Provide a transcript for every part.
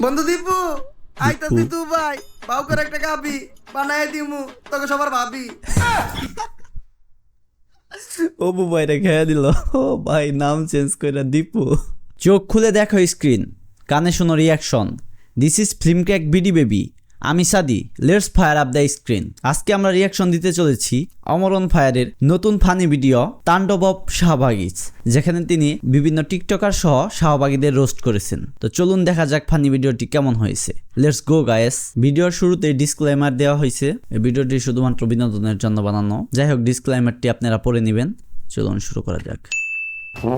বন্ধু দীপু আইতাছি তু ভাই বাউ করে একটা গাবি বানায় দিমু তোকে সবার ভাবি। ও ভাইরা খেয়া দিল। ও ভাই নাম চেঞ্জ করে দীপু। চোখ খুলে দেখো স্ক্রিন, কানে শোনো reaction. This is film crack BD baby. আমি সাদি, let's fire up the screen. আজকে আমরা রিয়াকশন দিতে চলেছি অমরন ফায়ারের নতুন ফানি ভিডিও তাণ্ডব অফ শাহবাগিজ, যেখানে তিনি বিভিন্ন টিকটকার সহ শাহবাগীদের রোস্ট করেছেন। তো চলুন দেখা যাক ফানি ভিডিওটি কেমন হয়েছে। Let's go guys. ভিডিওর শুরুতে ডিসক্লেমার দেওয়া হয়েছে, এই ভিডিওটি শুধুমাত্র বিনোদনের জন্য বানানো। যাই হোক, ডিসক্লেমারটি আপনারা পড়ে নেবেন। চলুন শুরু করা যাক।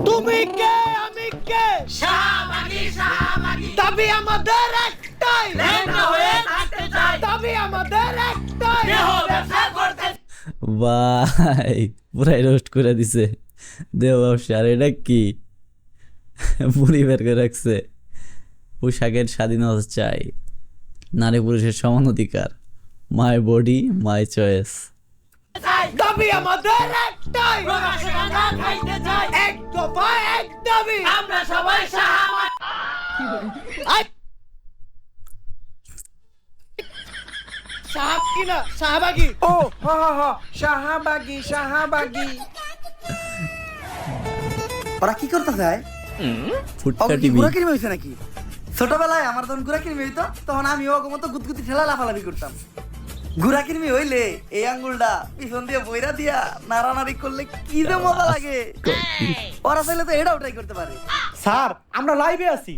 তুমি কে আমি কে শাহবাগী শাহবাগী তবে আমাদের একটাই লেখা হয়ে থাকতে চাই তবে আমাদের একটাই দেহ ব্যবসা করতে। ভাই পুরাই রোস্ট করে দিছে দেহ ব্যবসা। আর এটা কি বুড়ি বের করে রাখছে। পোশাকের স্বাধীনতা চাই, নারী পুরুষের সমান অধিকার, মাই বডি মাই চয়েস। তবে আমাদের একটাই রসগোল্লা খাইতে চাই এক দফা এক দাবি আমরা সবাই শাহাব কিনা শাহবাগী। ও হা হা হা শাহবাগী শাহবাগী। ওরা কি করতে চায়? ফুটকা টিভি। গুড়া কিনবে হয়েছে নাকি? ছোটবেলায় আমার যখন গুড়া কিনবে হইতো তখন আমি ওকে মতো গুদগুতি ঠেলা লাফালাফি করতাম। গুড়া কিনবি হইলে এই আঙ্গুলটা পিছন দিয়ে বইরা দিয়া নাড়ানাড়ি করলে কি যে মজা লাগে। ওরা চাইলে তো এটাও ট্রাই করতে পারে। স্যার আমরা লাইভে আছি।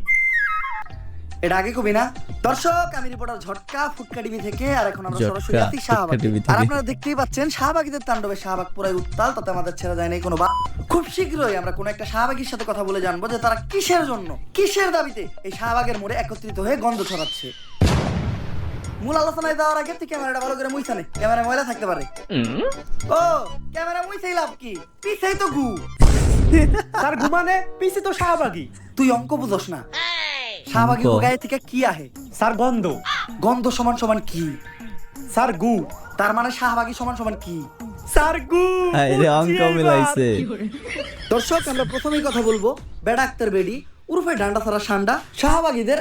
এটা আগে কবি না? দর্শক, আমি রিপোর্টার ঝটকা ফুটকা টিভি থেকে। আর এখন আমরা ঝটকা সরাসরি আছি ফুটকা শাহবাগে। টিভি আর থেকে। আপনারা দেখতেই পাচ্ছেন শাহবাগীদের তাণ্ডবে শাহবাগ পুরাই উত্তাল, তাতে আমাদের ছেড়ে যায় নাই কোনো বাদ। খুব শীঘ্রই আমরা কোনো একটা শাহবাগীর সাথে কথা বলে জানবো যে তারা কিসের জন্য, কিসের দাবিতে এই শাহবাগের মোড়ে একত্রিত হয়ে গন্ধ ছড়াচ্ছে। মূল আলোচনায় যাওয়ার আগে তুই ক্যামেরাটা ভালো করে মুইছা নে, ক্যামেরা ময়লা থাকতে পারে। ও ক্যামেরা মুইছাই লাভ কি, পিছাই তো গু। স্যার ঘুমানে পিছে তো শাহবাগী। তুই অঙ্ক বুঝস না। শাহবাগী অঙ্ক? গায়ে থেকে কি আহে? স্যার গন্ধ। গন্ধ সমান সমান কি? স্যার গু। তার মানে শাহবাগী সমান সমান কি? স্যার গু। আরে অঙ্ক মিলাইছে। দর্শক, আমরা প্রথমেই কথা বলবো বেডা আক্তার বেডি উর্ফে ডান্ডা সারা সান্ডা শাহবাগীদের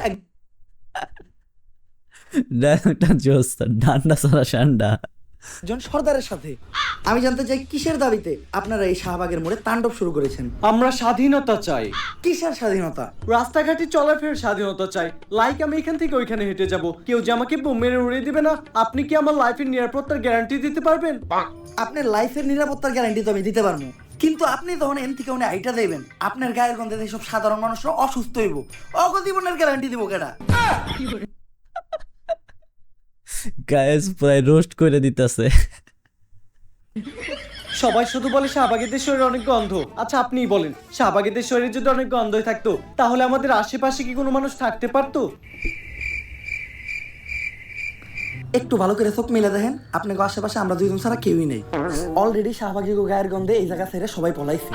ডায়লগটা জোস, ডান্ডা সারা সান্ডা। একজন সর্দারের সাথে। আমি জানতে চাই কিসের দাবিতে আপনারা এই শাহবাগের মোড়ে তাণ্ডব শুরু করেছেন? আমরা স্বাধীনতা চাই, কিসের স্বাধীনতা? রাস্তাঘাটে চলাফেরার স্বাধীনতা চাই। লাইক আমি এখান থেকে ওইখানে হেঁটে যাব, কেউ যে আমাকে বোম মেরে উড়িয়ে দিবে না। আপনি কি আমার লাইফের নিরাপত্তার গ্যারান্টি দিতে পারবেন? আপনার লাইফের নিরাপত্তার গ্যারান্টি তো আমি দিতে পারবো, কিন্তু আপনি তখন এন থেকে উনি আইটা দেবেন আপনার গায়ের গন্ধে সব সাধারণ মানুষরা অসুস্থ হইব। অগজীবনের গ্যারান্টি দিব কেডা? গায়েস প্রায় রোস্ট করে দিতেছে। সবাই শুধু বলে শাহবাগীদের শরীরে অনেক গন্ধ। আচ্ছা আপনিই বলেন, শাহবাগীদের শরীরে যদি অনেক গন্ধই থাকতো তাহলে আমাদের আশেপাশে কি কোনো মানুষ থাকতে পারতো? একটু ভালো করে চোখ মিলে দেখেন, আপনাকে আশেপাশে আমরা দুইজন ছাড়া কেউই নেই। অলরেডি শাহবাগী গায়ের গন্ধে এই জায়গা ছেড়ে সবাই পলাইছে।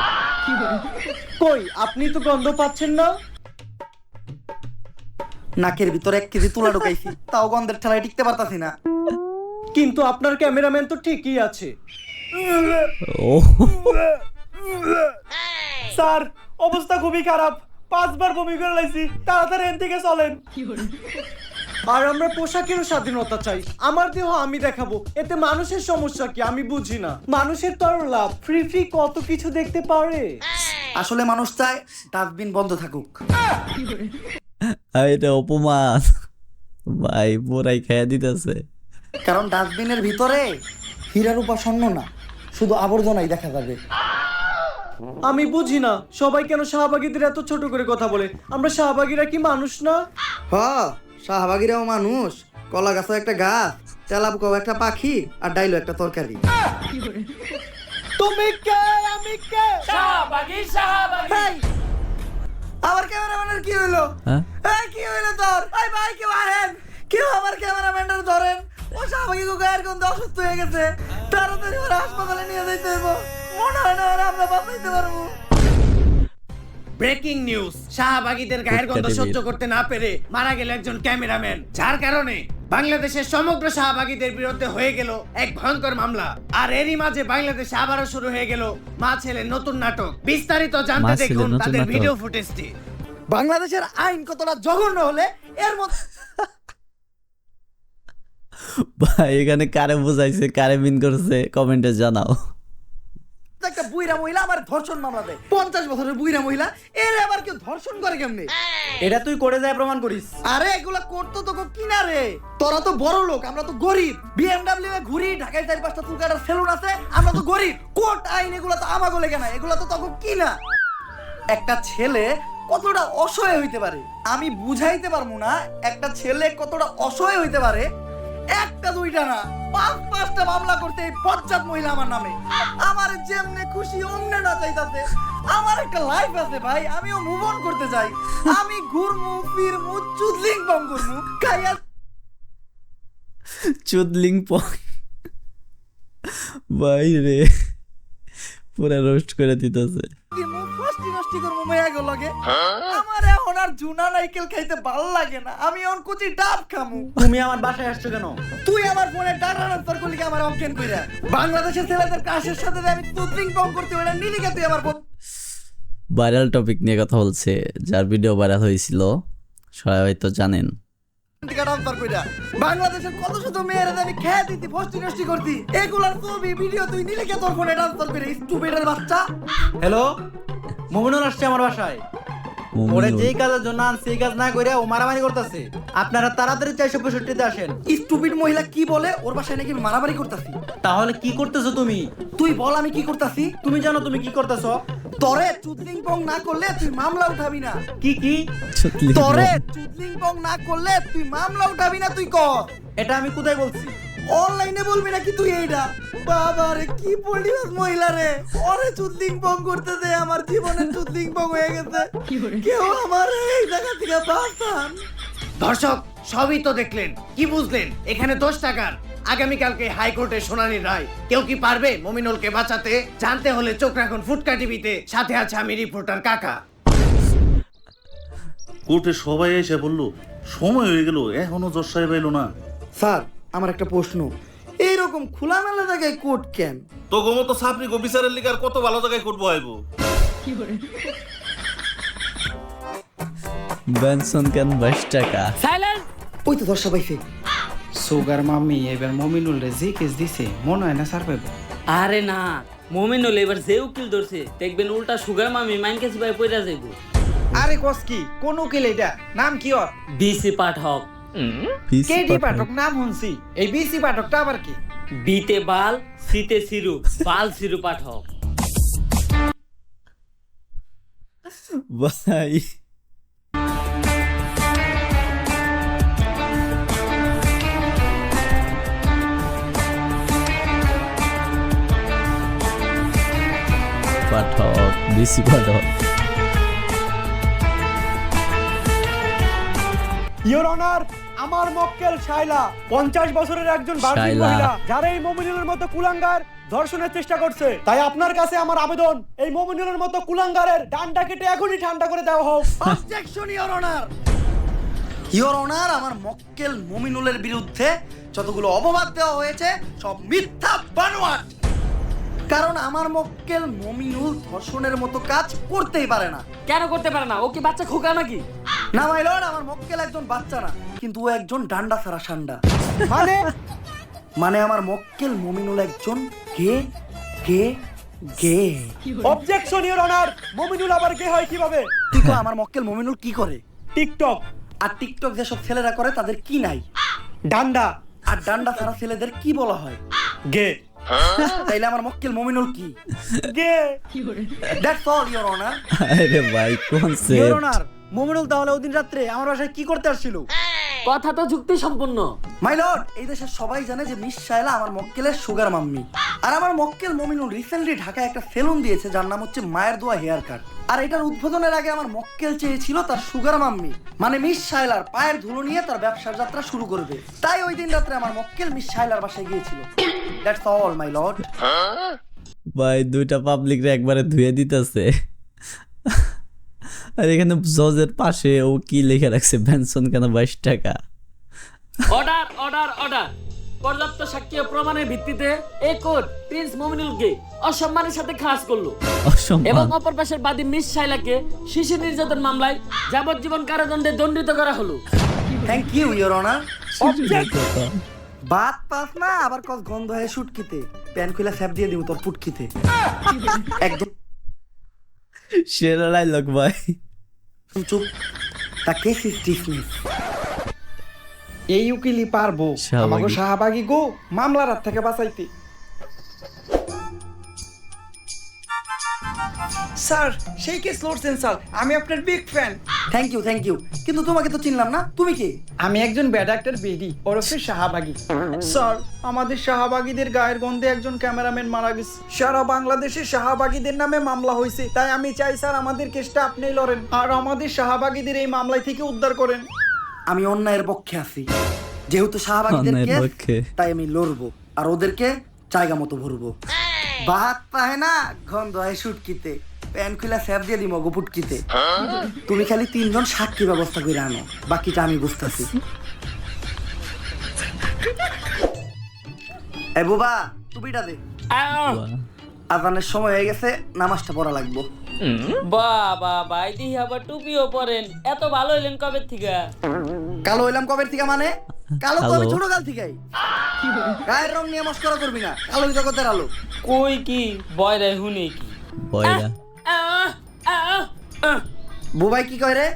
কই আপনি তো গন্ধ পাচ্ছেন না? নাকের ভিতরে 1 কেজি তুলা ঢুকাইছি, তাও গন্ধের ঠেলায় টিকতে পারতাছি না। কিন্তু আপনার ক্যামেরাম্যান তো ঠিকই আছে। ও স্যার অবস্থা খুবই খারাপ, 5 বার বমি করে লাইছি, তাড়াতাড়ি এখান থেকে চলেন। আর আমরা পোশাকেরও স্বাধীনতা চাই। আমার দেহ আমি দেখাবো, এতে মানুষের সমস্যা কি আমি বুঝি না। মানুষের তো আরো লাভ, ফ্রি ফ্রি কত কিছু দেখতে পারে। আসলে মানুষ চায় ডাস্টবিন বন্ধ থাকুক। এটা অপমান ভাই, পুরাই খেয়া দিতেছে। কারণ ডাস্টবিনের ভিতরে হীরা রূপা স্বর্ণ না, শুধু আবর্জনাই দেখা যাবে। আমি বুঝি না সবাই কেন শাহবাগীদের এত ছোট করে কথা বলে। আমরা শাহবাগীরা কি মানুষ না? শাহবাগীরাও মানুষ। কলা গাছও একটা গাছ, তেলাপোকাও একটা পাখি, আর ডাইলো একটা তরকারি। তুমি কে আমি কে শাহবাগী শাহবাগী। হেই, আমার ক্যামেরাম্যানের কি হইলো? হ্যাঁ? এই কি হইলো তোর? এই ভাই কেউ আহেন, কেউ আমার ক্যামেরাম্যানটার ধরেন। ও শাহবাগী গায়ের গন্ধে অসুস্থ হয়ে গেছে, তাড়াতাড়ি ওরা হাসপাতালে নিয়ে যেতে হইব। মনে হয় না ওরা আমরা বাঁচাইতে পারবো। ব্রেকিং নিউজ, শাহবাগীদের গায়ের গন্ধ সহ্য করতে না পেরে মারা গেল একজন ক্যামেরাম্যান, যার কারণে বাংলাদেশের সমগ্র শাহবাগীদের বিরুদ্ধে হয়ে গেল এক ভয়ঙ্কর মামলা। আর এরই মাঝে বাংলাদেশে আবারও শুরু হয়ে গেল মা ছেলের নতুন নাটক। বিস্তারিত জানতে মা ছেলের দেখুন নতুন তাদের নাটক। ভিডিও ফুটেজটি। বাংলাদেশের আইন কতটা জঘন্য হলে এর মধ্যে ভাই এখানে কারে বুঝাইছে কারে মিন করছে কমেন্টে জানাও। একটা বুইরা মহিলা আমার ধর্ষণ মামলা দেয়, 50 বছরের বুইরা মহিলা, এর আবার কেউ ধর্ষণ করে কেমনে? এটা তুই করে যায় প্রমাণ করিস। আরে এগুলা করতো তোকে কিনা রে, তোরা তো বড় লোক, আমরা তো গরিব। বিএমডব্লিউ এ ঘুরি, ঢাকায় 4-5টা চুলকাটার সেলুন আছে, আমরা তো গরিব। কোর্ট আইন এগুলা তো আমাগো লেগে না, এগুলা তো তোকে কিনা। একটা ছেলে কতটা অসহায় হইতে পারে আমি বুঝাইতে পারবো না। একটা ছেলে কতটা অসহায় হইতে পারে, একটা দুইটা না 5-5টা মামলা করতে এই বজ্জাত মহিলা আমার নামে। আমার যেমনে খুশি অমনে না চাইতাছে। আমার একটা লাইফ আছে ভাই, আমিও মুভ অন করতে চাই। আমি ঘুরমু ফিরমু চুদলিং বম করমু খাইয়া চুদলিং পং ভাই রে পুরা রোস্ট করে দিতেছে। দিমু ফষ্টি নষ্টি করমু মেয়াগো লগে। আমার এখন আর জুনা নাইকেল খাইতে ভালো লাগে না, আমি এখন কুচি ডাব খামু। তুমি আমার বাসায় আসছো কেন? তুই আমার ফোনে ডাটা ট্রান্সফার করলি আমার অজ্ঞান কইরা। বাংলাদেশের ছেলেদের কাশের সাথে যে আমি চুদলিং বম করতে ওটা নিলি কে তুই আমার ভাইরাল টপিক নিয়ে কথা বলছে, যার ভিডিও ভাইরাল হয়েছিল সবাই হয়তো জানেন। ট্রান্সফার কইরা বাংলাদেশের কত শত মেয়েরা আমি খেয়ে দিতি ফষ্টি নষ্টি করতি, এগুলার ছবি ভিডিও তুই নিলি কে তোর ফোনে ট্রান্সফার করে স্টুপিডের বাচ্চা। হ্যালো, মোমিনুল আসছে আমার বাসায়। ওরে যেই কাজের জন্য আনছি এই কাজ না করে ও মারামারি করতেছে। আপনারা তাড়াতাড়ি 465-তে আসেন। স্টুপিড মহিলা কি বলে ওর বাসায় নাকি মারামারি করতাছি? তাহলে কি করতেছো তুমি? তুই বল আমি কি করতাছি? তুমি জানো তুমি কি করতেছো? তরে চুদলিং পং না করলে তুই মামলা উঠাবি না। কি কি? চুদলিং তরে পং। চুদলিং পং না করলে তুই মামলা উঠাবি না, তুই কর। এটা আমি কোথায় বলছি? অনলাইনে বলবি নাকি তুই এইটা? বাবা রে কি পড়িস মহিলা রে, ওরে চুদলিং পং করতে দে, আমার জীবনে চুদলিং পং হয়ে গেছে। কেউ আমার এই জায়গা থেকে বাঁচান। দর্শক সবই তো দেখলেন, কি বুঝলেন? এখানে 10 টাকার আগামীকালকে হাইকোর্টে শুনানির রায়। কেউ কি পারবে মমিনুলকে বাঁচাতে? জানতে হলে চোখ রাখুন ফুটকা টিভিতে। সাথে আছে আমি রিপোর্টার কাকা। কোর্টে সবাই এসে বললো সময় হয়ে গেল, এখনো জজ সাহেব এলো না। স্যার আমার একটা প্রশ্ন, এইরকম খোলামেলা জায়গায় কোর্ট কেন? তো গোমতো সাপনি গো বিচারের লিগার কত ভালো জায়গায় কোর্ট বহাইবো। বেনসন কেন 22 টাকা। ওই তো দর্শা পাইছে। সুগার মাম্মি এবার মমিনুল রে যে কেস দিছে মনে হয় না স্যার পাইব। আরে না, মোমিনুল এবার যে উকিল ধরছে দেখবেন উল্টা সুগার মামি মাইন কাছে ভাই পয়রা যাইব। আরে কস কি কোন উকিল এটা? নাম কি ওর? বিসি পাঠক। কেডি পাঠক নাম শুনছি, এই বিসি পাঠকটা আবার কি? বিতে বাল, সিতে সিরু, বাল সিরু পাঠক। ভাই পাঠক বেশি পাঠক। ইওর অনার, আমার মক্কেল শাইলা 50 বছরের একজন ভার্জিন শাইলা। মহিলা, যারা এই মমিনুলের মতো কুলাঙ্গার ধর্ষণের চেষ্টা করছে। তাই আপনার কাছে আমার আবেদন, এই মমিনুলের মতো কুলাঙ্গারের ডান্ডা কেটে এখনই ঠান্ডা করে দেওয়া হোক। Objection your honour. Your honour, আমার মক্কেল মমিনুলের বিরুদ্ধে যতগুলো অপবাদ দেওয়া হয়েছে সব মিথ্যা বানোয়াট। কারণ আমার মক্কেল মমিনুল ধর্ষণের মতো কাজ করতেই পারে না। কেন করতে পারে না? ও কি বাচ্চা খোকা নাকি? না মাই লর্ড, আমার মক্কেল একজন বাচ্চা না, কিন্তু ও একজন ডান্ডা ছাড়া সান্ডা। মানে মানে আমার মক্কেল মমিনুল একজন গে গে গে। অবজেকশন ইওর অনার, মমিনুল আবার কে হয় কিভাবে? তুই কো আমার মক্কেল মমিনুল কি করে? টিকটক, আর টিকটক যেসব ছেলেরা করে তাদের কি নাই? ডান্ডা, আর ডান্ডা ছাড়া ছেলেদের কি বলা হয়? গে। তাইলে আমার মক্কেল মমিনুল কি? গে। That's all your honour. আরে ভাই ইওর কনসেপ্ট। অনার, মমিনুল তাহলে ওদিন রাত্রে আমার বাসায় কি করতে আসছিল? কথা তো যুক্তি সম্পূর্ণ। মাই লর্ড, এই দেশের সবাই জানে যে মিস শায়লা আমার মক্কেলের সুগার মাম্মি। আর আমার মক্কেল মমিনুল রিসেন্টলি ঢাকায় একটা সেলুন দিয়েছে যার নাম হচ্ছে মায়ের দোয়া হেয়ার কাট। আর এটার উদ্বোধনের আগে আমার মক্কেল চেয়েছিল তার সুগার মাম্মি মানে মিস শায়লার পায়ের ধুলো নিয়ে তার ব্যবসার যাত্রা শুরু করবে। তাই ওই দিন রাত্রে আমার মক্কেল মিস শায়লার বাসায় গিয়েছিল। That's all my lord. ভাই দুইটা পাবলিক রে একবারে ধুয়ে দিতেছে। আর এখানে জজের পাশে ও কি লিখে রাখছে, বেনসন কেন 22 টাকা। Order order order. পর্যাপ্ত সাক্ষ্য ও প্রমাণের ভিত্তিতে এই কোর্ট প্রিন্স মুমিনুলকে অসম্মানের সাথে খালাস করলো এবং অসম্মান অপর পাশের বাদী মিস শাইলাকে শিশু নির্যাতন মামলায় যাবজ্জীবন কারাদণ্ডে দণ্ডিত করা হলো। Thank you your honour. বাত পাস না আবার কস গন্ধ হয় শুটকিতে, প্যান খুলে স্যাপ দিয়ে দিব তোর পুটকিতে। একদম সেরা ডায়লগ ভাই। চুপ, তা কেস ইজ ডিসমিস। এই উকিলই পারবো শাহবাগী। আমাকে শাহবাগী গো মামলার হাত থেকে বাঁচাইতে। স্যার সেই কেস লড়ছেন স্যার, আমি আপনার বিগ ফ্যান। থ্যাংক ইউ, কিন্তু তোমাকে তো চিনলাম না, তুমি কি? আমি একজন ব্যাড অ্যাক্টর বেডি ওরফে শাহবাগী। স্যার আমাদের শাহবাগীদের গায়ের গন্ধে একজন ক্যামেরাম্যান মারা গেছে, সারা বাংলাদেশে শাহবাগীদের নামে মামলা হয়েছে, তাই আমি চাই স্যার আমাদের কেসটা আপনিই লড়েন আর আমাদের শাহবাগীদের এই মামলা থেকে উদ্ধার করেন। আমি অন্যায়ের পক্ষে আছি, যেহেতু শাহবাগীদের অন্যায়ের কেস, পক্ষে। তাই আমি লড়বো আর ওদেরকে জায়গা মতো ভরবো। ভাত পায় না গন্ধ হয় শুটকিতে, প্যান খুলে স্যাপ দিয়ে দিব গোপুটকিতে। তুমি খালি 3 জন সাক্ষী ব্যবস্থা করে আনো, বাকিটা আমি বুঝতেছি। এ বুবা টুপিটা দে, আজানের সময় হয়ে গেছে, নামাজটা পড়া লাগবো। বাবা ভাই দিহি আবার টুপিও পরেন, এত ভালো হইলেন কবে থেকে? কালো হইলাম কবে থেকে মানে? কালো তো আমি কালো? ছোট কাল থেকেই। গায়ের রং নিয়ে মস্করা করবি না, কালোই জগতের আলো। কই কি বয়রে হুনে কি? বয়রা আহ, আহ, আহ। বুবাই কি কয় রে?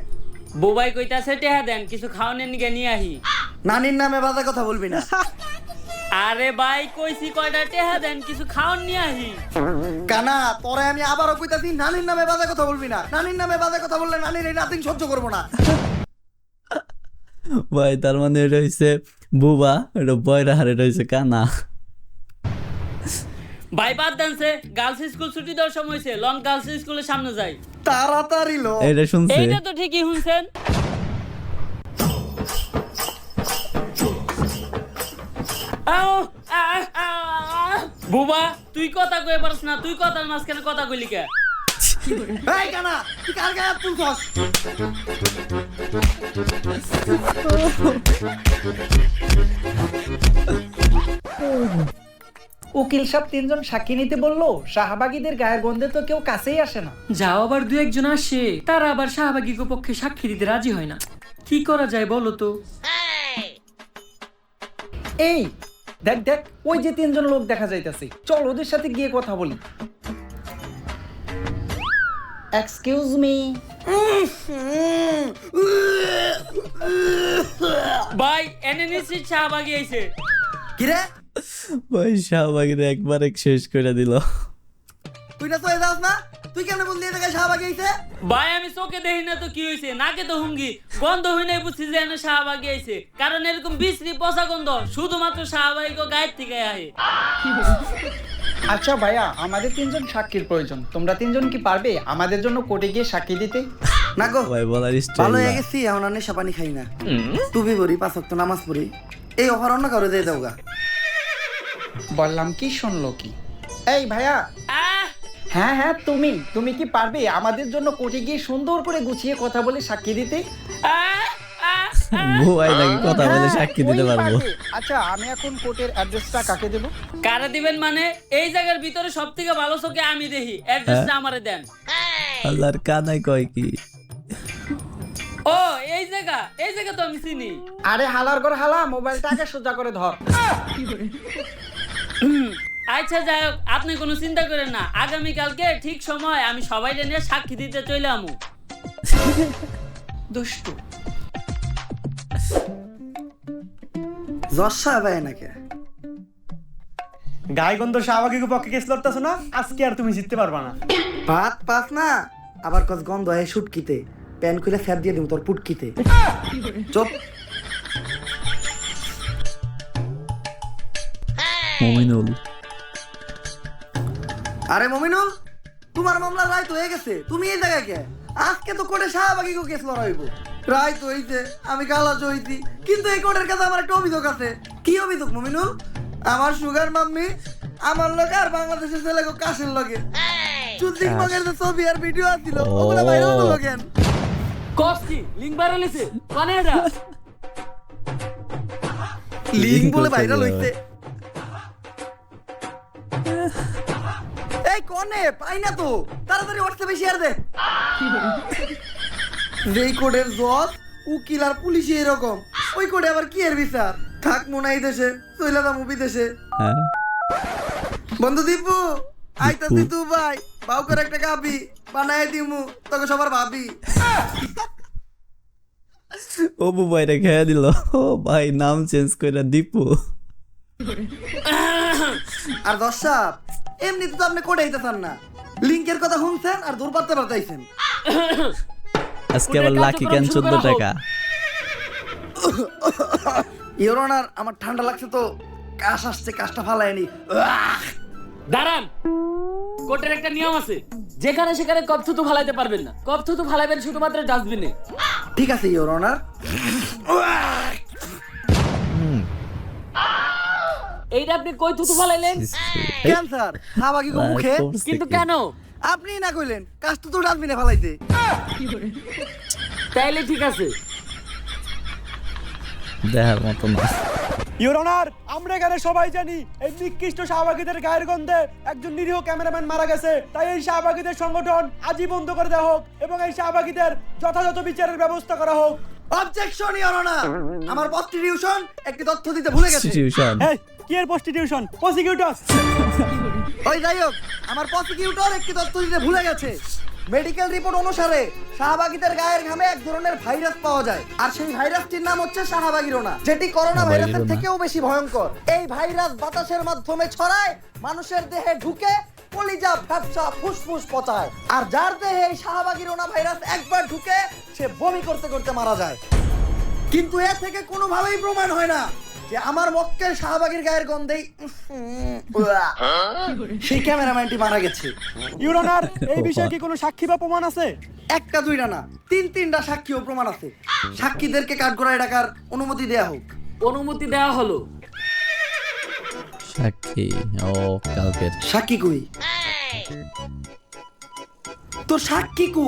বুবাই কইতাছে টেহা দেন, কিছু খাওয়ানোর নিগে নিয়ে আহি। নানির নামে বাজে কথা বলবি না। আরে ভাই কইছি কয়টা টেহা দেন, কিছু খাওয়ান নিয়ে আহি। কানা তোরে আমি আবারও কইতাছি, নানির নামে বাজে কথা বলবি না। নানির নামে বাজে কথা বললে নানির এই নাতিন সহ্য করবো না। ভাই, তার মানে এটা হইছে বুবা, এটা বয়রা, আর এটা হইছে কানা। ভাই বাদ দেনছে, গার্লস স্কুল ছুটি দেওয়ার সময় হয়েছে, লন গার্লস স্কুলের সামনে যাই। তাড়াতাড়ি লো। এটা শুনছে এইটা তো ঠিকই শুনছেন। আও, আহ, আহ। বুবা তুই কথা কয়ে পারস না, তুই কথার মাঝখানে কথা কইলি কে? এই কানা তুই কার গায়ে হাত তুলছস? উকিল সাহেব 3 জন সাক্ষী নিতে বললো, শাহবাগীদের গায়ের গন্ধে তো কেউ কাছেই আসে না। যাও আবার 2-1 আসে, তারা আবার শাহবাগী পক্ষে সাক্ষী দিতে রাজি হয় না। কি করা যায় বলো তো? এই দেখ দেখ, ওই যে 3 জন লোক দেখা যাইতাছে, চল ওদের সাথে গিয়ে কথা বলি। Excuse me. ভাই এনে নিশ্চিত শাহবাগী আইছে। কি রে ভাই, শাহবাগীরা একবার এক শেষ করে দিল। তুই না চলে যাস না? তুই কেমনে বললি এই জায়গায় শাহবাগী আইছে? ভাই আমি চোখে দেখি না তো কি হয়েছে, নাকে তো হুঙ্গি, গন্ধ হই নাই বুঝছি যে এনে শাহবাগী আইছে, কারণ এরকম বিশ্রী পচা গন্ধ শুধুমাত্র শাহবাগী গায়ের থেকে আহে। আচ্ছা ভাইয়া, আমাদের 3 জন সাক্ষীর প্রয়োজন, তোমরা 3 জন কি পারবে আমাদের জন্য কোর্টে গিয়ে সাক্ষী দিতে? না গো, ভাই বলার ভালো স্টাইল হয়ে গেছি, এখন আর নেশা পানি খাই না, টুপি পরি, 5 ওয়াক্ত নামাজ পড়ি। এই অফার অন্য কারো দিয়ে দাওগা। বললাম কি, শুনলো কি? এই ভাইয়া, আহ, হ্যাঁ হ্যাঁ, তুমি কি পারবে আমাদের জন্য কোর্টে গিয়ে সুন্দর করে গুছিয়ে কথা বলে সাক্ষী দিতে? আহ, আহ, বুবাই নাকি কথা বলে হ্যাঁ, সাক্ষী দিতে ওই পারবো। পারবে। আচ্ছা, আমি এখন কোর্টের অ্যাড্রেসটা কাকে দেব? কারা দিবেন মানে? এই জায়গার ভিতরে সব থেকে ভালো চোখে আমি দেখি, অ্যাড্রেসটা আমারে দেন। আল্লাহর কানাই কয় কি? ও এই জায়গা তো আমি চিনি। আরে হালার ঘর হালা, মোবাইলটা আগে সোজা করে ধর। আচ্ছা যাই হোক, আপনি কোনো চিন্তা করেন না, আগামীকালকে ঠিক সময় আমি সবাই নিয়ে সাক্ষী দিতে চলে আমু। দুষ্টু। জজ সাহেব আয় নাকি? গায়ে গন্ধ শাহবাগীর পক্ষে কেস লড়তেছ না, আজকে আর তুমি জিততে পারবা না। ভাত পাস না আবার কস গন্ধ হয় শুটকিতে, প্যান খুলে স্যাপ দিয়ে দিব তোর পুটকিতে। চুপ। মুমিনুল, আরে মমিনুল, তোমার মামলা রায় তো হয়ে গেছে, তুমি এই জায়গায় কে? আজকে তো কোর্টে শাহবাগী কেস লড়াইব। রায় তো হইছে, আমি কালা হইতি, কিন্তু এই কোর্টের কাছে আমার একটা অভিযোগ আছে। কি অভিযোগ মমিনুল? আমার সুগার মাম্মি আমার লগে আর বাংলাদেশের ছেলে কাশের লগে চুদ্দিক মগের যে ছবি আর ভিডিও আছিল, ওগুলা ভাইরাল হলো কেন? কস কি লিঙ্ক ভাইরাল হইছে? কোনে এটা? লিঙ্ক বলে করতে ভাইরাল যাবে। হইছে। এই কোনে পাই না তো, তাড়াতাড়ি হোয়াটসঅ্যাপে শেয়ার দে। যেই কোডের জজ উকিল আর পুলিশই এরকম, ওই কোডে আবার কি এর বিচার? থাক মনে এই দেশে, চইলা দা মুভি দেশে। হ্যাঁ বন্ধু দীপু আইতাছি তু ভাই, বাউ করে একটা কাবি বানায় দিমু তোকে সবার ভাবি। অপু ভাইরা খেয়ে দিল। ও ভাই নাম চেঞ্জ করে দীপু। আর দর্শক এমনিতে তো আপনি কোডে আইতেছেন না, লিঙ্কের কথা শুনছেন আর দূর পারতে পারতেছেন। আজকে আবার লাকি কেন 14 টাকা। ইওর অনার, আমার ঠান্ডা লাগছে তো, কাশ আসছে, কাশটা ফালায়নি। দাঁড়ান, কোর্টের একটা নিয়ম আছে, যেখানে সেখানে কপ থুতু ফালাইতে পারবেন না। কপ থুতু ফালাইবেন শুধুমাত্র ডাস্টবিনে। ঠিক আছে ইওর অনার। এইটা আপনি কই থুতু ফালাইলেন? ক্যান্সার হাবাগি গো মুখে। কিন্তু কেন? আপনি না কইলেন কাশ তো ডাস্টবিনে ফালাইতে। তাইলে ঠিক আছে। দেখার মতো না। ইওর অনার, আমরা এখানে সবাই জানি এই নিকৃষ্ট শাহবাগীদের গায়ের গন্ধে একজন নিরীহ ক্যামেরাম্যান মারা গেছে। তাই এই শাহবাগীদের সংগঠন আজই বন্ধ করে দেওয়া হোক এবং এই শাহবাগীদের যথাযথ বিচারের ব্যবস্থা করা হোক। অবজেকশন ইওর অনার, আমার প্রস্টিটিউশন একটি তথ্য দিতে ভুলে গেছে। সিচুয়েশন এই কি এর প্রস্টিটিউশন? প্রসিকিউটর ওই যাই হোক, আমার প্রসিকিউটর একটি তথ্য দিতে ভুলে গেছে। মেডিকেল রিপোর্ট অনুসারে শাহবাগীদের গায়ের ঘামে এক ধরনের ভাইরাস পাওয়া যায়, আর সেই ভাইরাসটির নাম হচ্ছে শাহবাগিরোনা, যেটি করোনা ভাইরাসের থেকেও বেশি ভয়ঙ্কর। এই ভাইরাস বাতাসের মাধ্যমে ছড়ায়, মানুষের দেহে ঢুকে কলিজা, ফ্যাপসা, ফুসফুস পচায়, আর যার দেহে এই শাহবাগিরোনা ভাইরাস একবার ঢুকে সে বমি করতে করতে মারা যায়। কিন্তু এ থেকে কোনোভাবেই প্রমাণ হয় না যে আমার মক্কেল শাহবাগীর গায়ের গন্ধেই সেই ক্যামেরাম্যানটি মারা গেছে। ইওর অনার, এই বিষয়ে কি কোনো সাক্ষী বা প্রমাণ আছে? একটা দুইটা না, তিনটা সাক্ষী ও প্রমাণ আছে। সাক্ষীদেরকে কাঠগড়ায় ডাকার অনুমতি দেয়া হোক। অনুমতি দেওয়া হলো। সাক্ষী ও কালকের সাক্ষী কই? তোর সাক্ষী কো?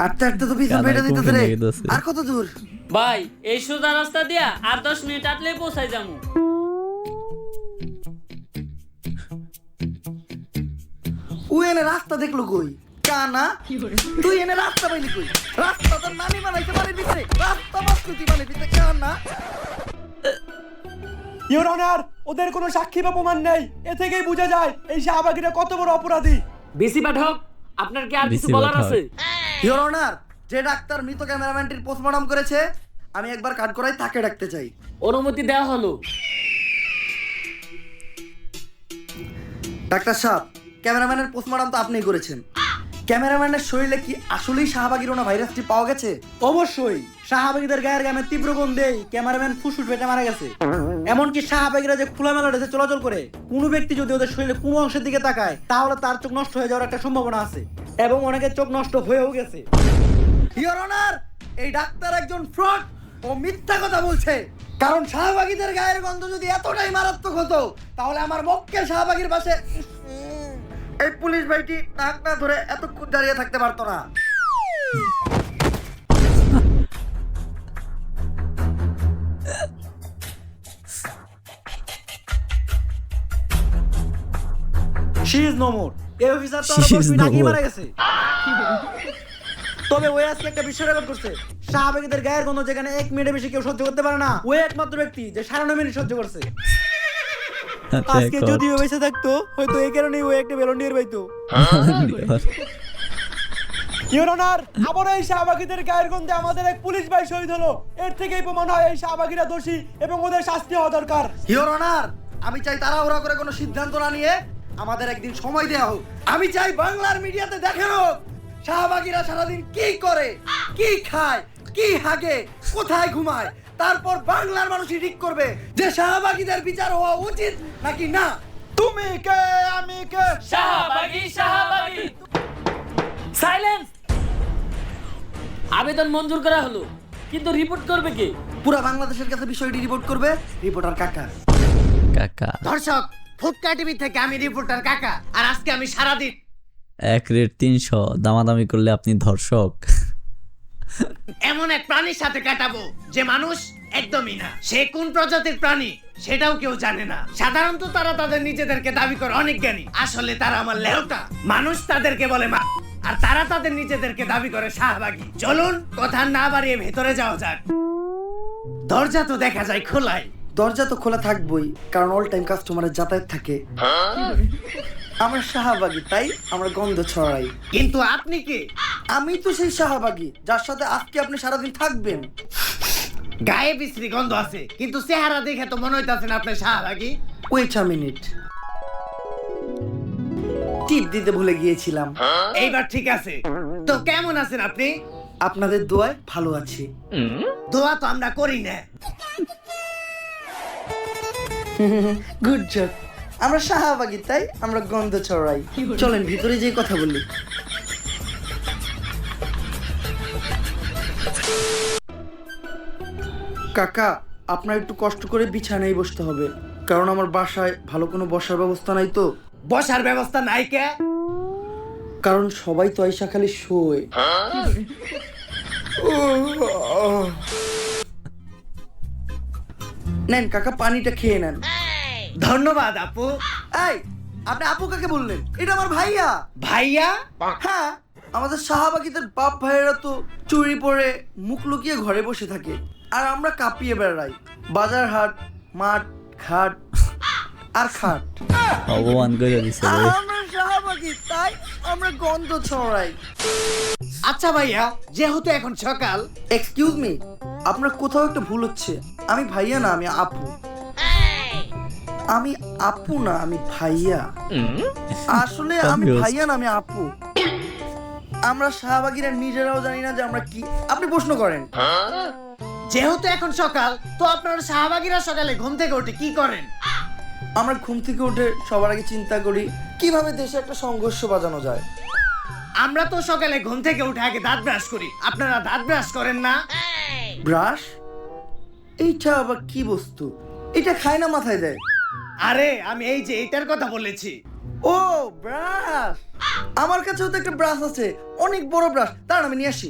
আটটা আটটা তো পিছন বেড়ে দিতেছে রে। আর কত দূর? ভাই এই সোজা রাস্তা দিয়া আর 10 মিনিট আটলেই পৌঁছাই যাবো। ও এনে রাস্তা দেখলো কই? কানা তুই এনে রাস্তা পাইলি কই? রাস্তা তোর নানি বানাইতে পারে ভিতরে, রাস্তা বাস্তুতি বানাই ভিতরে কানা। ইওর অনার, ওদের কোনো সাক্ষী বা প্রমাণ নেই। এ থেকেই বোঝা যায় এই শাহবাগীরা কত বড় অপরাধী। বিসি পাঠক, আপনার কি আর কিছু BC বলার পাঠক। আছে? ইওর অনার, যে ডাক্তার মৃত ক্যামেরাম্যানটির পোস্টমর্টম করেছে, আমি একবার কাঠগড়ায় তাকে ডাকতে চাই। অনুমতি দেওয়া হলো। ডাক্তার সাহেব, ক্যামেরাম্যানের পোস্টমর্টম তো আপনিই করেছেন। ক্যামেরাম্যানের শরীরে কি আসলেই শাহবাগিরোনা ভাইরাসটি পাওয়া গেছে? অবশ্যই শাহবাগীদের গায়ের গামে তীব্র গন্ধেই ক্যামেরাম্যান ফুসফুস ফেটে মারা গেছে। এমনকি শাহবাগীরা যে খোলামেলা দেশে চলাচল করে, কোনো ব্যক্তি যদি ওদের শরীরে কোনো অংশের দিকে তাকায় তাহলে তার চোখ নষ্ট হয়ে যাওয়ার একটা সম্ভাবনা আছে, এবং অনেকের চোখ নষ্ট হয়েও গেছে। ইওর অনার, এই ডাক্তার একজন ফ্রড ও মিথ্যা কথা বলছে। কারণ শাহবাগীদের গায়ের গন্ধ যদি এতটাই মারাত্মক হতো, তাহলে আমার মক্কেল শাহবাগীর পাশে এই পুলিশ ভাইটি নাক না ধরে এতক্ষণ দাঁড়িয়ে থাকতে পারতো না। She is no more. এই অফিসার তো She আরো is 10 মিনিট no আগেই more. মারা গেছে। তবে ওই আজকে একটা বিশ্ব রেকর্ড করছে। শাহবাগীদের গায়ের গন্ধ যেখানে 1 মিনিটের বেশি কেউ সহ্য করতে পারে না, ওই একমাত্র ব্যক্তি যে 9.5 মিনিট সহ্য করছে। আজকে যদি ও বেঁচে থাকতো, হয়তো এই কারণেই ও একটা বেলুন নিয়ে পাইতো। ইওর অনার, আবার এই শাহবাগীদের গায়ের গন্ধে আমাদের এক পুলিশ ভাই শহীদ হলো। এর থেকেই প্রমাণ হয় এই শাহবাগীরা দোষী এবং ওদের শাস্তি হওয়া দরকার। ইওর অনার, আমি চাই তাড়াহুড়া করে কোনো সিদ্ধান্ত না নিয়ে আমাদের একদিন সময় দেওয়া হোক। আমি চাই বাংলার মিডিয়াতে দেখানো হোক শাহবাগীরা সারাদিন কি করে, কি খায়, কি হাগে, কোথায় ঘুমায়। তারপর বাংলার মানুষই ঠিক করবে যে শাহবাগীদের বিচার হওয়া উচিত নাকি না। তুমি কে, আমি কে? শাহবাগী শাহবাগী। সাইলেন্স। আবেদন মঞ্জুর করা হলো, কিন্তু রিপোর্ট করবে কে? পুরা বাংলাদেশের কাছে বিষয়টি রিপোর্ট করবে রিপোর্টার কাকা। কাকা দর্শক, ফুটকা টিভি থেকে আমি রিপোর্টার কাকা, আর আজকে আমি সারাদিন এক রেট 300, দামাদামি করলে আপনি ধর্ষক। এমন এক প্রাণীর সাথে কাটাবো যে মানুষ একদমই না। সে কোন প্রজাতির প্রাণী সেটাও কেউ জানে না। সাধারণত তারা তাদের নিজেদেরকে দাবি করে অনেক জ্ঞানী, আসলে তারা আমার লেউটা। মানুষ তাদেরকে বলে মা, আর তারা তাদের নিজেদেরকে দাবি করে শাহবাগী। চলুন কথা না বাড়িয়ে ভেতরে যাওয়া যাক। দরজা তো দেখা যায় খোলাই। দরজা তো খোলা থাকবোই, কারণ অল টাইম কাস্টমারের যাতায়াত থাকে। আমরা শাহবাগী, তাই আমরা গন্ধ ছড়াই। কিন্তু আপনি কি? আমি তো সেই শাহবাগী যার সাথে আজকে আপনি সারাদিন থাকবেন। গায়ে বিশ্রী গন্ধ আছে, কিন্তু চেহারা দেখে তো মনে হইতাছে না আপনি শাহবাগী। ওয়েট আ মিনিট, টিপ দিতে ভুলে গিয়েছিলাম। এইবার ঠিক আছে। তো কেমন আছেন আপনি? আপনাদের দোয়ায় ভালো আছি। দোয়া তো আমরা করি না। Good job. আমরা শাহবাগী, তাই আমরা গন্ধ ছড়াই। চলেন ভিতরে যেয়ে কথা বলি। কাকা, আপনার একটু কষ্ট করে বিছানায় বসতে হবে, কারণ আমার বাসায় ভালো কোনো বসার ব্যবস্থা নাই তো। বসার ব্যবস্থা নাই কে? কারণ সবাই তো আইসা খালি শোয়। নেন কাকা, পানিটা খেয়ে নেন। ধন্যবাদ আপু। এই, আপনি আপু কাকে বললেন? এটা আমার ভাইয়া। ভাইয়া? হ্যাঁ, আমাদের শাহবাগীদের বাপ ভাইয়েরা তো চুরি পরে মুখ লুকিয়ে ঘরে বসে থাকে, আর আমরা কাঁপিয়ে বেড়াই বাজার হাট, মাঠ, ঘাট আর খাট। অপমান করে দিছে ভাই। আমরা শাহবাগী, তাই আমরা গন্ধ ছড়াই। আচ্ছা ভাইয়া, যেহেতু এখন সকাল। এক্সকিউজ মি, আপনার কোথাও একটা ভুল হচ্ছে। আমি ভাইয়া না, আমি আপু। আমি আপু না, আমি ভাইয়া। আসলে আমি Confused. ভাইয়া না, আমি আপু। আমরা শাহবাগীরা নিজেরাও জানি না যে আমরা কি। আপনি প্রশ্ন করেন। যেহেতু এখন সকাল, তো আপনারা শাহবাগীরা সকালে ঘুম থেকে উঠে কি করেন? আমরা ঘুম থেকে উঠে সবার আগে চিন্তা করি কিভাবে দেশে একটা সংঘর্ষ বাজানো যায়। আমরা তো সকালে ঘুম থেকে উঠে আগে দাঁত ব্রাশ করি। আপনারা দাঁত ব্রাশ করেন না? ব্রাশ? এইটা আবার কি বস্তু? এটা খায় না, মাথায় দেয়। আরে আমি এই যে এটার কথা বলেছি। ও ব্রাশ, আমার কাছেও তো একটা ব্রাশ আছে, অনেক বড় ব্রাশ। দাঁড়ান আমি নিয়ে আসি।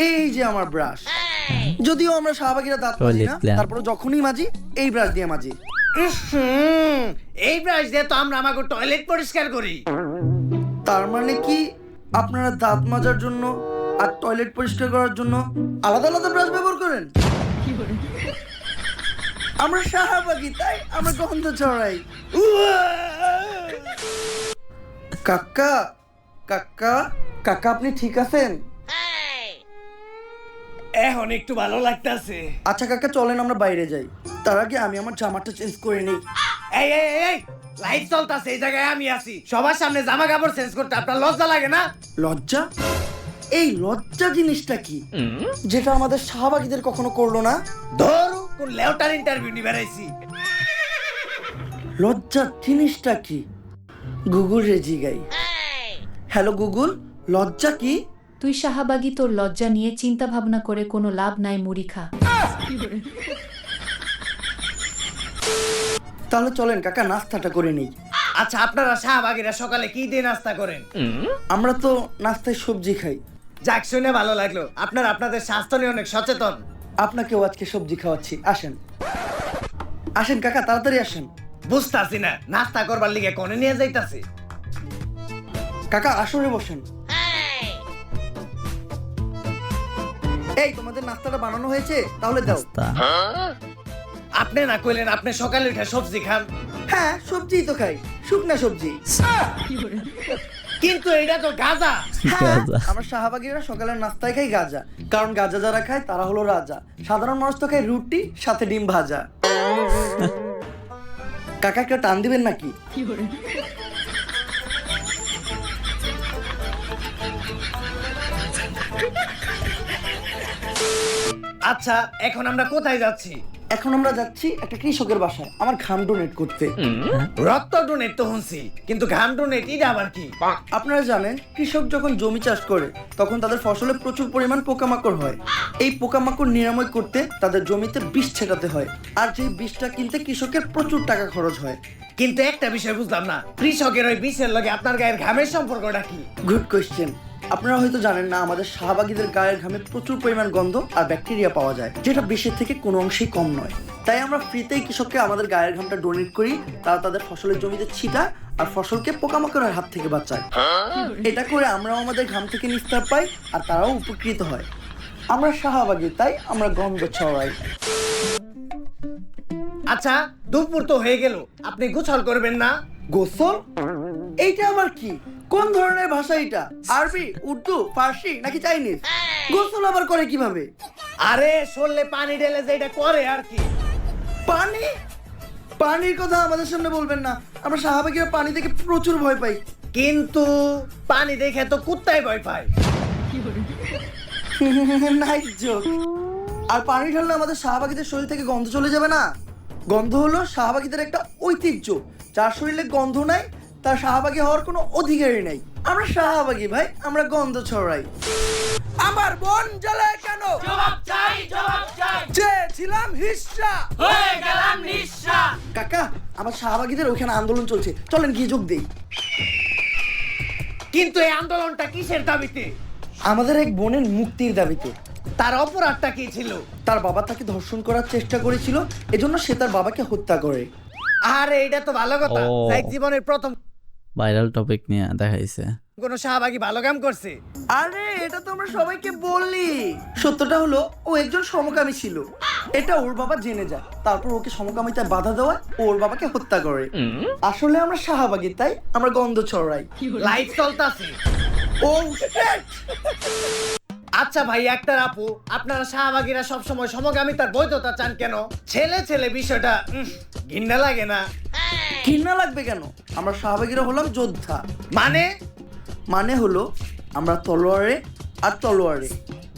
এই যে আমার ব্রাশ। যদিও আমরা শাহবাগীরা দাঁত মাজি না, Toilet plan. তারপরে যখনই মাজি এই ব্রাশ দিয়ে মাজি। এই ব্রাশ দিয়ে তো আমরা আমাকে টয়লেট পরিষ্কার করি। তার মানে কি আপনারা দাঁত মাজার জন্য আর টয়লেট পরিষ্কার করার জন্য আলাদা আলাদা ব্রাশ ব্যবহার করেন? আমরা শাহবাগী, তাই আমরা গন্ধ ছড়াই। কাকা, কাকা, কাকা, আপনি ঠিক আছেন? এখন একটু ভালো লাগতাছে। আচ্ছা কাকা, চলেন আমরা বাইরে যাই। তার আগে আমি আমার জামাটা চেঞ্জ করে নিই। এই এই এই, লাইট চলতাছে, এই জায়গায় আমি আছি। সবার সামনে জামা কাপড় চেঞ্জ করতে আপনার লজ্জা লাগে না? লজ্জা? এই লজ্জা জিনিসটা কি, যেটা আমাদের শাহবাগীদের কখনো করলো না? ধরু কোন লেউটার ইন্টারভিউ নি বেরাইছি। লজ্জা জিনিসটা কি? গুগল রে জিগাই। হ্যালো গুগল, লজ্জা কি? তুই শাহবাগী, তোর লজ্জা নিয়ে চিন্তা ভাবনা করে কোনো লাভ নাই, মুড়ি খা। তাহলে চলেন কাকা, নাস্তাটা করে নিই। আচ্ছা, আপনারা শাহবাগীরা সকালে কি দিয়ে নাস্তা করেন? আমরা তো নাস্তায় সবজি খাই। যাক, শুনে ভালো লাগলো। আপনারা আপনাদের স্বাস্থ্য নিয়ে অনেক সচেতন। আপনাকেও আজকে সবজি খাওয়াচ্ছি, আসেন। আসেন কাকা, তাড়াতাড়ি আসেন। বুঝতাছি না, নাস্তা করবার লিগে কোনে নিয়ে যাইতাছি। কাকা আসরে বসেন। এই, তোমাদের নাস্তাটা বানানো হয়েছে, তাহলে দাও। তা আপনি না কইলেন আপনি সকালে উঠে সবজি খান? হ্যাঁ, সবজিই তো খাই, শুকনা সবজি। কিন্তু এটা তো গাঁজা। হ্যাঁ, গাঁজা। আমরা শাহবাগীরা সকালের নাস্তায় খাই গাঁজা, কারণ গাঁজা যারা খায় তারা হলো রাজা। সাধারণ মানুষ তো খায় রুটি সাথে ডিম ভাজা। কাকা কেউ টান দিবেন নাকি? আচ্ছা, এখন আমরা কোথায় যাচ্ছি? এখন আমরা যাচ্ছি একটা কৃষকের বাসায় আমার ঘাম ডোনেট করতে। রক্ত ডোনেট তো শুনছি, কিন্তু ঘাম ডোনেট এটা আবার কি? আপনারা জানেন কৃষক যখন জমি চাষ করে তখন তাদের ফসলে প্রচুর পরিমাণ পোকামাকড় হয়। এই পোকামাকড় নিরাময় করতে তাদের জমিতে বিষ ছেটাতে হয়, আর যে বিষটা কিনতে কৃষকের প্রচুর টাকা খরচ হয়। কিন্তু একটা বিষয় বুঝলাম না, কৃষকের ওই বিষের লগে আপনার গায়ের ঘামের সম্পর্কটা কি? Good question. আপনারা হয়তো জানেন না, আমাদের শাহবাগীদের গায়ের ঘামে প্রচুর পরিমাণ গন্ধ আর ব্যাকটেরিয়া পাওয়া যায়, যেটা বিষের থেকে কোনো অংশেই কম নয়। তাই আমরা ফ্রিতেই কৃষককে আমাদের গায়ের ঘামটা ডোনেট করি, তারা তাদের ফসলের জমিতে ছিটায় আর ফসলকে পোকামাকড়ের হাত থেকে বাঁচায়। এটা করে আমরাও আমাদের ঘাম থেকে নিস্তার পাই আর তারাও উপকৃত হয়। আমরা শাহবাগী, তাই আমরা গন্ধ ছড়াই। আচ্ছা, দুপুর তো হয়ে গেল, আপনি গোসল করবেন না? গোসল? এইটা আবার কি? কোন ধরনের ভাষা এটা? আরবি, উর্দু, ফার্সি নাকি চাইনিজ? গোসল আবার করে কিভাবে? আরে শরীরে পানি ঢেলে যে এটা করে আর কি। পানি? পানির কথা আমাদের সামনে বলবেন না, আমরা শাহবাগীরা পানি থেকে প্রচুর ভয় পাই। কিন্তু পানি দেখে তো কুত্তায় ভয় পায়। Nice joke. আর পানি ঢাললে আমাদের শাহবাগীদের শরীর থেকে গন্ধ চলে যাবে না? গন্ধ হলো শাহবাগীদের একটা ঐতিহ্য। যার শরীরে গন্ধ নাই তার শাহবাগী হওয়ার কোনো অধিকারই নাই। আমরা শাহবাগী ভাই, আমরা গন্ধ ছড়াই। আমার বোন জ্বালায় কেন? জবাব চাই, জবাব চাই। চেয়েছিলাম হিস্সা, হয়ে গেলাম নিঃস্বা। কাকা আমার শাহবাগীদের ওখানে আন্দোলন চলছে, চলেন গিয়ে যোগ দেই। কিন্তু এই আন্দোলনটা কিসের দাবিতে? আমাদের এক বোনের মুক্তির দাবিতে। তার অপরাধটা কি ছিল? তার বাবা তাকে ধর্ষণ করার চেষ্টা করেছিল, এজন্য সে তার বাবাকে হত্যা করে। আরে এটা তো ভালো কথা, ও। লাইক জীবনের প্রথম ভাইরাল টপিক নিয়ে দেখাইছে। কোন শাহবাগী ভালো কাম করছে। আরে এটা তো আমরা সবাইকে বললি। সত্যটা হলো ও একজন সমকামী ছিল, এটা ওর বাবা জেনে যায়, তারপর ওকে সমকামিতায় বাধা দেওয়ায় ও ওর বাবাকে হত্যা করে। আসলে আমরা শাহবাগী, তাই আমরা গন্ধ ছড়াই। লাইট চলতাছে। ও shit! আচ্ছা ভাই, একটা আপু, আপনারা শাহবাগীরা সবসময় সমকামিতার বৈধতা চান কেন? ছেলে ছেলে বিষয়টা ঘৃণা লাগে না? ঘৃণা লাগবে কেন? আমরা শাহবাগীরা হলাম যোদ্ধা। মানে হলো আমরা তলোয়ারে আর তলোয়ারে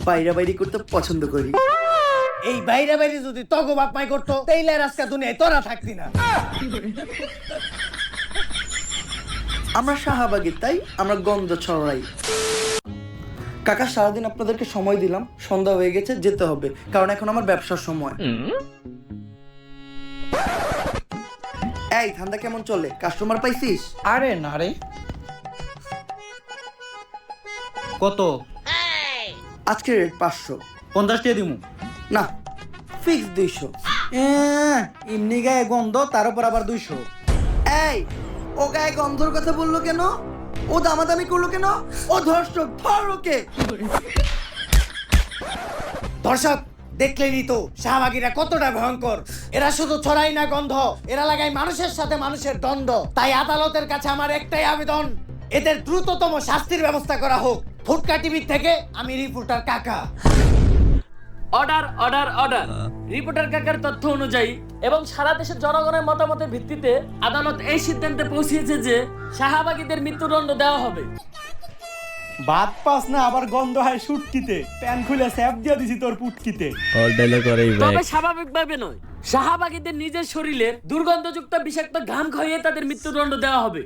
বাইরাবাইরি করতে পছন্দ করি। এই বাইরে বাইরে যদি তগো বাপ মাই করতো, তাইলে আর আজকে দুনিয়ায় তোরা থাকতি না। আমরা শাহবাগী, তাই আমরা গন্ধ ছড়াই। কাকা সারাদিন আপনাদেরকে সময় দিলাম, সন্ধ্যা হয়ে গেছে, যেতে হবে, কারণ এখন আমার ব্যবসার সময়। এই ধান্দা কেমন চলে? কাস্টমার পাইছিস? আরে না রে। কত? আজকে রেট 500। 50 টাকা দিমু। না, ফিক্স 200। এমনি গায়ে গন্ধ, তার উপর আবার 200। এই ও গায়ে গন্ধর কথা বললো কেন? ও দামাদামি করলো কেন? ও ধর্ষক, ধর ওকে। দর্শক দেখলেনই তো শাহবাগীরা কতটা ভয়ঙ্কর। এরা শুধু ছড়াই না গন্ধ, এরা লাগায় মানুষের সাথে মানুষের দ্বন্দ্ব। তাই আদালতের কাছে আমার একটাই আবেদন, এদের দ্রুততম শাস্তির ব্যবস্থা করা হোক। ফুটকা টিভি থেকে আমি রিপোর্টার কাকা। Order order order. রিপোর্টার কাকার তথ্য অনুযায়ী এবং সারা দেশের জনগণের মতামতের ভিত্তিতে আদালত এই সিদ্ধান্তে পৌঁছেছে যে শাহবাগীদের মৃত্যুদণ্ড দেওয়া হবে। ভাত পাস না, আবার গন্ধ হয় সুটকিতে। প্যান খুলে স্যাপ দিয়ে দিছি তোর পুটকিতে। অল ডায়লগ করেই তবে ব্যাক। স্বাভাবিকভাবে নয়, শাহবাগীদের নিজের শরীরের দুর্গন্ধযুক্ত বিষাক্ত ঘাম খাইয়ে তাদের মৃত্যুদণ্ড দেওয়া হবে।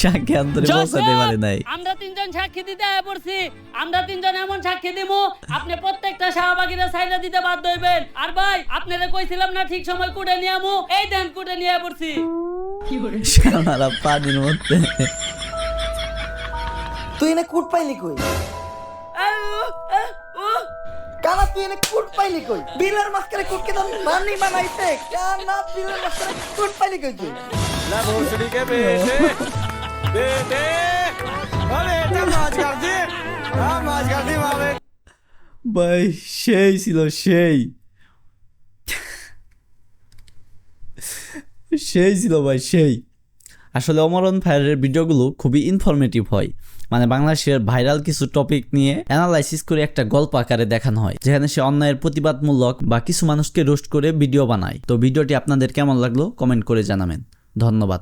সাক্ষী আন্তরে পৌঁছাতে পারে নাই। আমরা তিনজন সাক্ষী দিতে আয়া পড়ছি। আমরা তিনজন এমন সাক্ষী দিমু, আপনি প্রত্যেকটা শাহবাগীরা সাইডা দিতে বাধ্য হইবেন। আর ভাই, আপনারা কইছিলাম না ঠিক সময় কুটে নিয়ে আমু, এই দেন কুটে নিয়ে পড়ছি। শালারা পানির মধ্যে। তুই এনে কুট পাইলি কই? কানা তুই এনে কুট পাইলি কই? বিলের মাঝখানে কুটকে তো মানি বানাইছে। কানা বিলের মাঝখানে কুট পাইলি কই তুই? না ভোসড়ি কে বেটে বেটে আরে এটা মাছ গার্দি মাছ গার্দি মারে। ভাই সেই ছিল, সেই ছিল ভাই, সেই। আসলে অমরন ফায়ারের ভিডিওগুলো খুবই ইনফরমেটিভ হয়, মানে বাংলাদেশের ভাইরাল কিছু টপিক নিয়ে অ্যানালাইসিস করে একটা গল্প আকারে দেখানো হয়, যেখানে সে অন্যায়ের প্রতিবাদমূলক বা কিছু মানুষকে রোস্ট করে ভিডিও বানায়। তো ভিডিওটি আপনাদের কেমন লাগলো কমেন্ট করে জানাবেন। ধন্যবাদ।